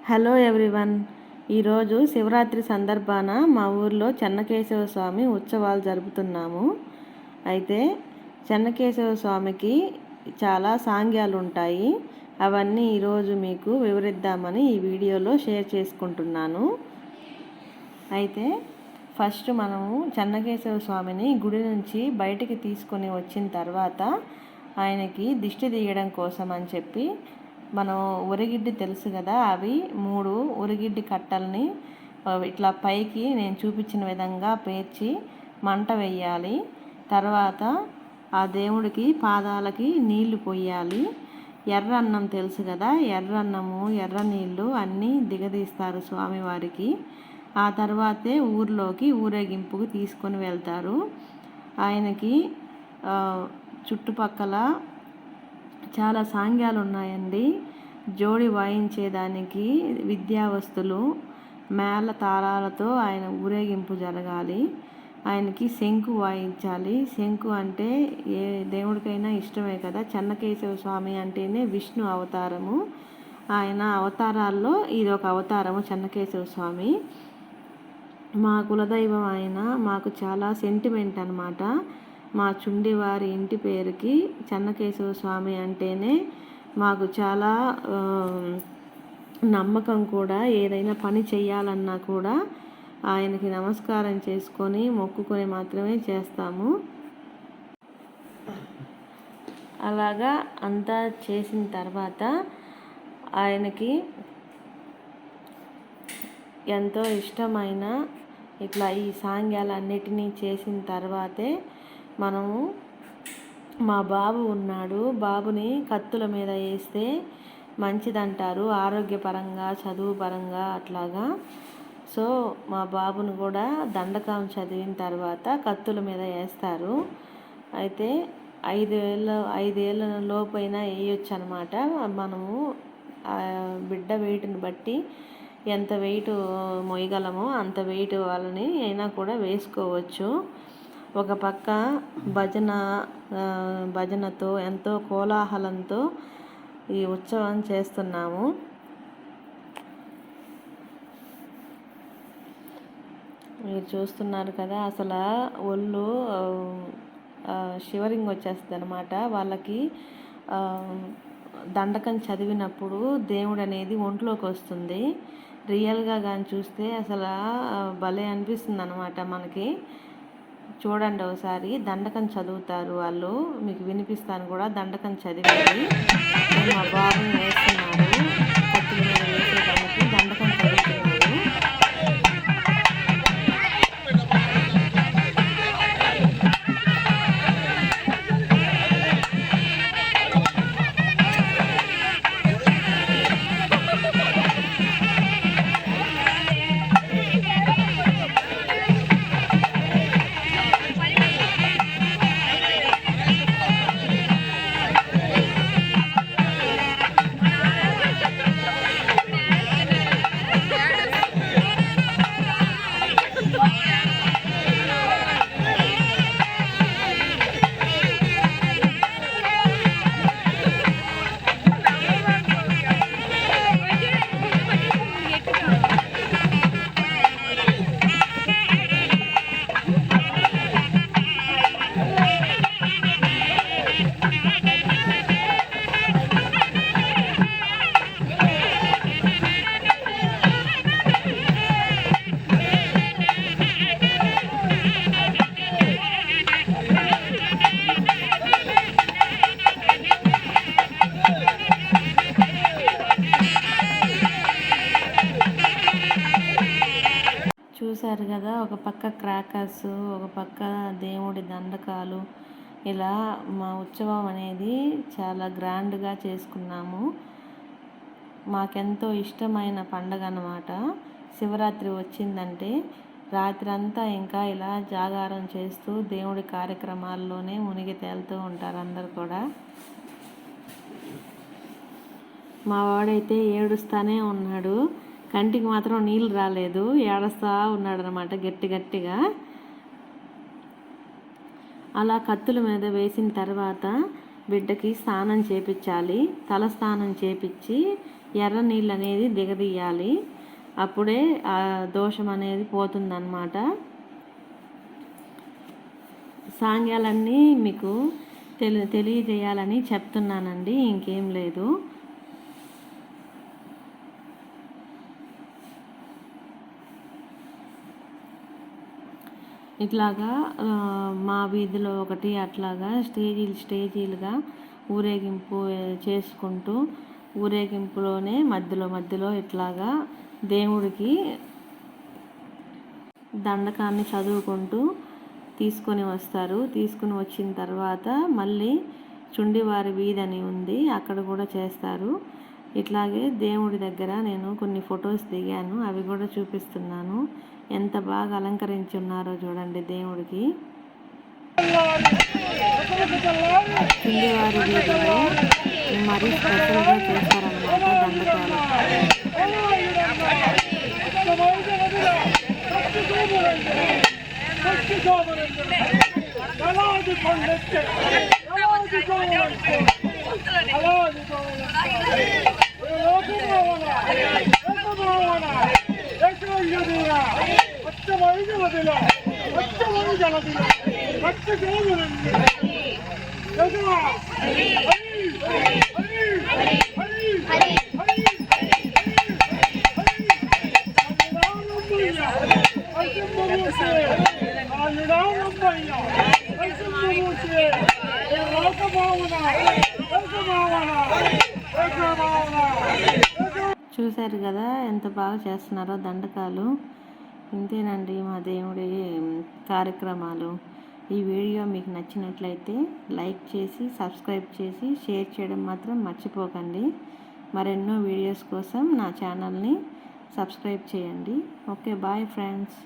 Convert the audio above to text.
Hello everyone. ఈరోజు శివరాత్రి సందర్భాన మా ఊర్లో చెన్నకేశవ స్వామి ఉత్సవాలు జరుపుతున్నాము. అయితే చెన్నకేశవ స్వామికి చాలా సాంగ్యాలు ఉంటాయి. అవన్నీ ఈరోజు మీకు వివరిద్దామని ఈ వీడియోలో షేర్ చేసుకుంటున్నాను. అయితే ఫస్ట్ మనము చెన్నకేశవ స్వామిని గుడి నుంచి బయటికి తీసుకొని వచ్చిన తర్వాత ఆయనకి దిష్టి తీయడం కోసం అని చెప్పి మనం ఉరిగిడ్డి తెలుసు కదా, అవి 3 ఉరిగిడ్డి కట్టల్ని ఇట్లా పైకి నేను చూపించిన విధంగా పేర్చి మంట వేయాలి. తర్వాత ఆ దేవుడికి పాదాలకి నీళ్లు పోయాలి. ఎర్రన్నం తెలుసు కదా, ఎర్రన్నము ఎర్ర నీళ్ళు అన్నీ దిగదీస్తారు స్వామివారికి. ఆ తర్వాతే ఊర్లోకి ఊరేగింపుకు తీసుకొని వెళ్తారు. ఆయనకి చుట్టుపక్కల చాలా సాంగ్యాలు ఉన్నాయండి. జోడి వాయించేదానికి విద్యావస్తులు మేళ తాళాలతో ఆయన ఊరేగింపు జరగాలి. ఆయనకి శంకు వాయించాలి. శంకు అంటే ఏ దేవుడికైనా ఇష్టమే కదా. చెన్నకేశవ స్వామి అంటేనే విష్ణు అవతారము. ఆయన అవతారాల్లో ఇది ఒక అవతారము చెన్నకేశవ స్వామి. మా కులదైవం ఆయన. మాకు చాలా సెంటిమెంట్ అన్నమాట. మా చుండి వారి ఇంటి పేరుకి చెన్నకేశవ స్వామి అంటేనే మాకు చాలా నమ్మకం కూడా. ఏదైనా పని చేయాలన్నా కూడా ఆయనకి నమస్కారం చేసుకొని మొక్కుకొని మాత్రమే చేస్తాము. అలాగా అంతా చేసిన తర్వాత ఆయనకి ఎంతో ఇష్టమైన ఇట్లా ఈ సాంగ్యాలన్నిటినీ చేసిన తర్వాతే మనము మా బాబు ఉన్నాడు, బాబుని కత్తుల మీద వేస్తే మంచిదంటారు ఆరోగ్యపరంగా చదువు పరంగా అట్లాగా. సో మా బాబును కూడా దండకం చదివిన తర్వాత కత్తుల మీద వేస్తారు. అయితే 5 ఏళ్ళ లోపైనా వేయొచ్చు అనమాట. మనము బిడ్డ వెయిట్ని బట్టి ఎంత వెయిట్ మోయగలమో అంత వెయిట్ వాళ్ళని అయినా కూడా వేసుకోవచ్చు. ఒక పక్క భజనతో ఎంతో కోలాహలంతో ఈ ఉత్సవం చేస్తున్నాము. మీరు చూస్తున్నారు కదా, అసలు ఒళ్ళు షివరింగ్ వచ్చేస్తుంది అనమాట. వాళ్ళకి దండకం చదివినప్పుడు దేవుడు అనేది ఒంట్లోకి వస్తుంది. రియల్గా కానీ చూస్తే అసలు భలే అనిపిస్తుంది అనమాట మనకి. చూడండి ఒకసారి. దండకం చదువుతారు వాళ్ళు, మీకు వినిపిస్తాను కూడా. దండకం చదివేది మా బాబుని వేస్తున్నారు. కత్తుల మీద వేసేదానికి దండకం చదువుతున్నారు. చూశారు కదా, ఒక పక్క క్రాకర్స్, ఒక పక్క దేవుడి దండకాలు. ఇలా మా ఉత్సవం అనేది చాలా గ్రాండ్గా చేసుకున్నాము. మాకెంతో ఇష్టమైన పండగ అన్నమాట. శివరాత్రి వచ్చిందంటే రాత్రి అంతా ఇంకా ఇలా జాగారం చేస్తూ దేవుడి కార్యక్రమాల్లోనే మునిగి తేలుతూ ఉంటారు అందరు కూడా. మా వాడైతే ఏడుస్తూనే ఉన్నాడు. కంటికి మాత్రం నీళ్ళు రాలేదు, ఏడుస్తూ ఉన్నాడు అనమాట గట్టిగా. అలా కత్తుల మీద వేసిన తర్వాత బిడ్డకి స్నానం చేపించాలి. తల స్నానం చేపించి ఎర్ర నీళ్ళు అనేది దిగదీయాలి. అప్పుడే ఆ దోషం అనేది పోతుందన్నమాట. సాంగ్యాలన్నీ మీకు తెలియజేయాలని చెప్తున్నానండి, ఇంకేం లేదు. ఇట్లాగా మా వీధిలో ఒకటి అట్లాగా స్టేజీలుగా ఊరేగింపు చేసుకుంటూ, ఊరేగింపులోనే మధ్యలో ఇట్లాగా దేవుడికి దండకాన్ని చదువుకుంటూ తీసుకొని వస్తారు. తీసుకుని వచ్చిన తర్వాత మళ్ళీ చుండివారి వీధి అని ఉంది, అక్కడ కూడా చేస్తారు. ఇట్లాగే దేవుడి దగ్గర నేను కొన్ని ఫొటోస్ దిగాను, అవి కూడా చూపిస్తున్నాను. ఎంత బాగా అలంకరించి ఉన్నారో చూడండి దేవుడికి. చుండివారి వీధిలో మరీ స్పెషల్గా చేస్తారన్నమాట దండకాలు. చూశారు కదా ఎంత బాగా చేస్తున్నారో దండకాలు. ఇంతేనండి మా దేవుడి కార్యక్రమాలు. ఈ వీడియో మీకు నచ్చినట్లయితే లైక్ చేసి, సబ్స్క్రైబ్ చేసి, షేర్ చేయడం మాత్రం మర్చిపోకండి. మరెన్నో వీడియోస్ కోసం నా ఛానల్ని సబ్స్క్రైబ్ చేయండి. Okay, bye friends.